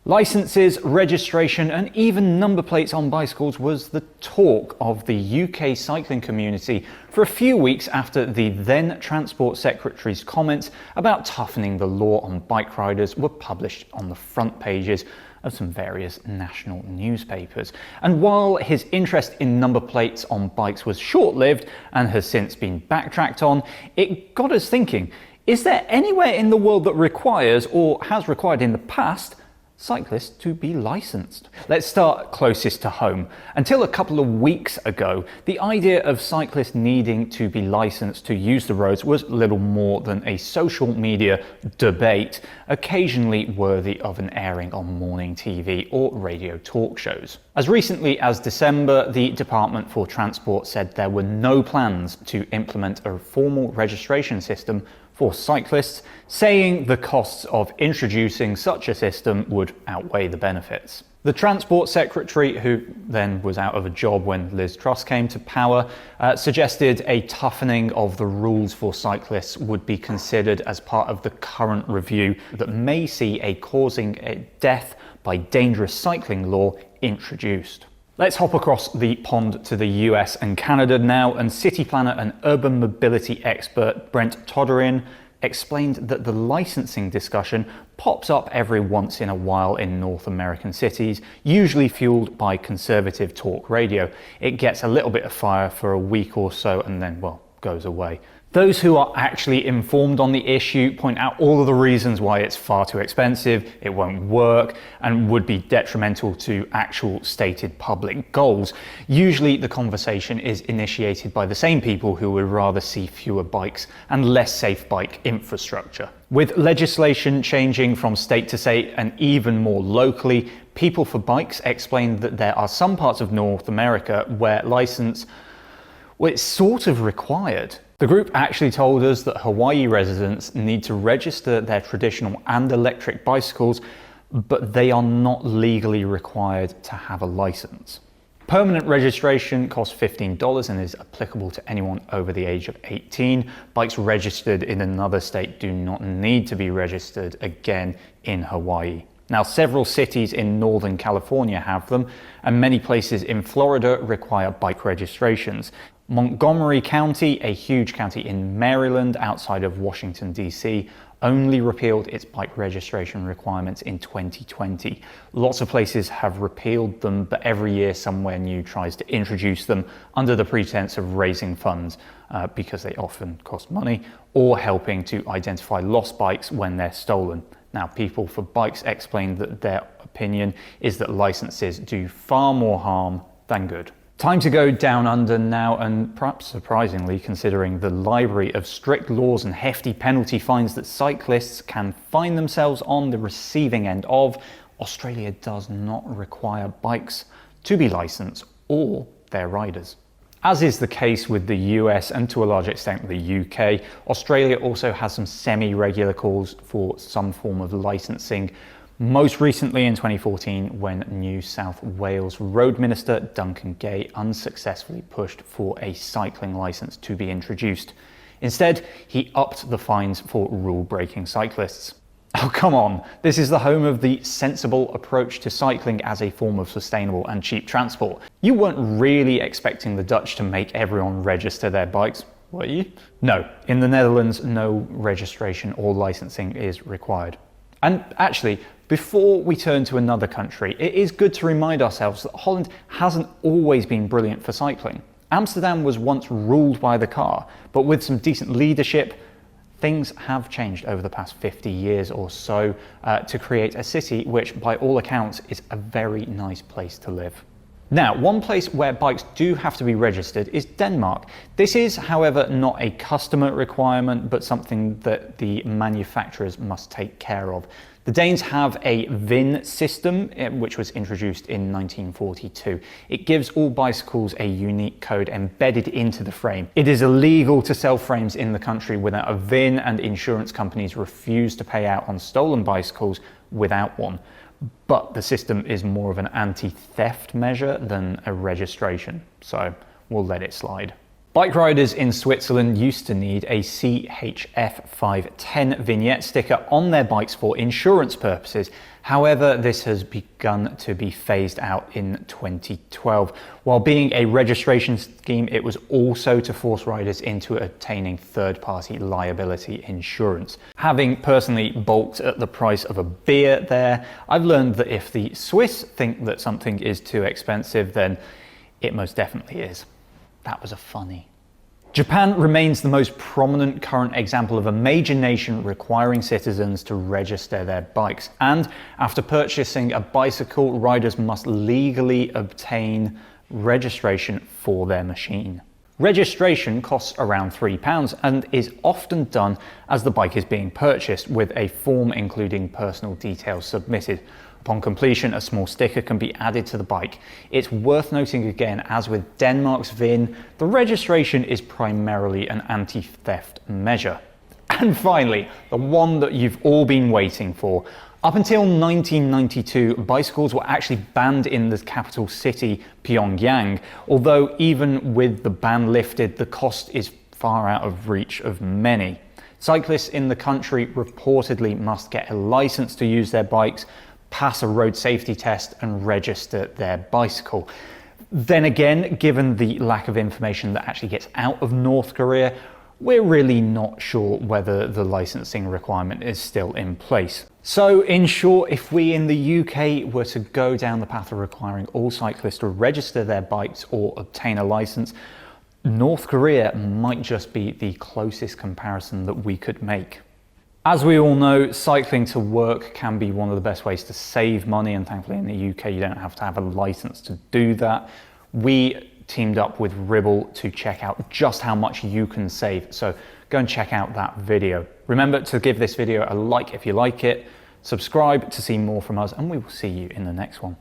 Licenses, registration and even number plates on bicycles was the talk of the UK cycling community for a few weeks after the then Transport Secretary's comments about toughening the law on bike riders were published on the front pages of some various national newspapers. And while his interest in number plates on bikes was short-lived and has since been backtracked on, it got us thinking, is there anywhere in the world that requires, or has required in the past, cyclists to be licensed? Let's start closest to home. Until a couple of weeks ago, the idea of cyclists needing to be licensed to use the roads was little more than a social media debate, occasionally worthy of an airing on morning TV or radio talk shows. As recently as December, the Department for Transport said there were no plans to implement a formal registration system for cyclists, saying the costs of introducing such a system would outweigh the benefits. The Transport Secretary, who then was out of a job when Liz Truss came to power, suggested a toughening of the rules for cyclists would be considered as part of the current review that may see a causing a death by dangerous cycling law introduced. Let's hop across the pond to the US and Canada now, and city planner and urban mobility expert Brent Toderian explained that the licensing discussion pops up every once in a while in North American cities, usually fueled by conservative talk radio. It gets a little bit of fire for a week or so and then, well, goes away. Those who are actually informed on the issue point out all of the reasons why it's far too expensive, it won't work, and would be detrimental to actual stated public goals. Usually the conversation is initiated by the same people who would rather see fewer bikes and less safe bike infrastructure. With legislation changing from state to state and even more locally, People for Bikes explained that there are some parts of North America where license, well, it's sort of required. The group actually told us that Hawaii residents need to register their traditional and electric bicycles, but they are not legally required to have a license. Permanent registration costs $15 and is applicable to anyone over the age of 18. Bikes registered in another state do not need to be registered again in Hawaii. Now, several cities in Northern California have them, and many places in Florida require bike registrations. Montgomery County, a huge county in Maryland outside of Washington, D.C., only repealed its bike registration requirements in 2020. Lots of places have repealed them, but every year somewhere new tries to introduce them under the pretense of raising funds because they often cost money, or helping to identify lost bikes when they're stolen. Now, People for Bikes explained that their opinion is that licenses do far more harm than good. Time to go down under now, and perhaps surprisingly, considering the library of strict laws and hefty penalty fines that cyclists can find themselves on the receiving end of, Australia does not require bikes to be licensed or their riders. As is the case with the US and to a large extent the UK, Australia also has some semi-regular calls for some form of licensing. Most recently in 2014, when New South Wales Road Minister Duncan Gay unsuccessfully pushed for a cycling licence to be introduced. Instead, he upped the fines for rule-breaking cyclists. Oh, come on, this is the home of the sensible approach to cycling as a form of sustainable and cheap transport. You weren't really expecting the Dutch to make everyone register their bikes, were you? No, in the Netherlands, no registration or licensing is required. And actually, before we turn to another country, it is good to remind ourselves that Holland hasn't always been brilliant for cycling. Amsterdam was once ruled by the car, but with some decent leadership, things have changed over the past 50 years or so to create a city which, by all accounts, is a very nice place to live. Now, one place where bikes do have to be registered is Denmark. This is, however, not a customer requirement, but something that the manufacturers must take care of. The Danes have a VIN system, which was introduced in 1942. It gives all bicycles a unique code embedded into the frame. It is illegal to sell frames in the country without a VIN, and insurance companies refuse to pay out on stolen bicycles without one. But the system is more of an anti-theft measure than a registration, so we'll let it slide. Bike riders in Switzerland used to need a CHF 510 vignette sticker on their bikes for insurance purposes. However, this has begun to be phased out in 2012. While being a registration scheme, it was also to force riders into obtaining third-party liability insurance. Having personally balked at the price of a beer there, I've learned that if the Swiss think that something is too expensive, then it most definitely is. That was a funny. Japan remains the most prominent current example of a major nation requiring citizens to register their bikes. And after purchasing a bicycle, riders must legally obtain registration for their machine. Registration costs around £3 and is often done as the bike is being purchased, with a form including personal details submitted. Upon completion, a small sticker can be added to the bike. It's worth noting again, as with Denmark's VIN, the registration is primarily an anti-theft measure. And finally, the one that you've all been waiting for. Up until 1992, bicycles were actually banned in the capital city, Pyongyang, although even with the ban lifted, the cost is far out of reach of many. Cyclists in the country reportedly must get a license to use their bikes, pass a road safety test and register their bicycle. Then again, given the lack of information that actually gets out of North Korea, we're really not sure whether the licensing requirement is still in place. So in short, if we in the UK were to go down the path of requiring all cyclists to register their bikes or obtain a license, North Korea might just be the closest comparison that we could make. As we all know, cycling to work can be one of the best ways to save money, and thankfully in the UK you don't have to have a license to do that. We teamed up with Ribble to check out just how much you can save, so go and check out that video. Remember to give this video a like if you like it, subscribe to see more from us, and we will see you in the next one.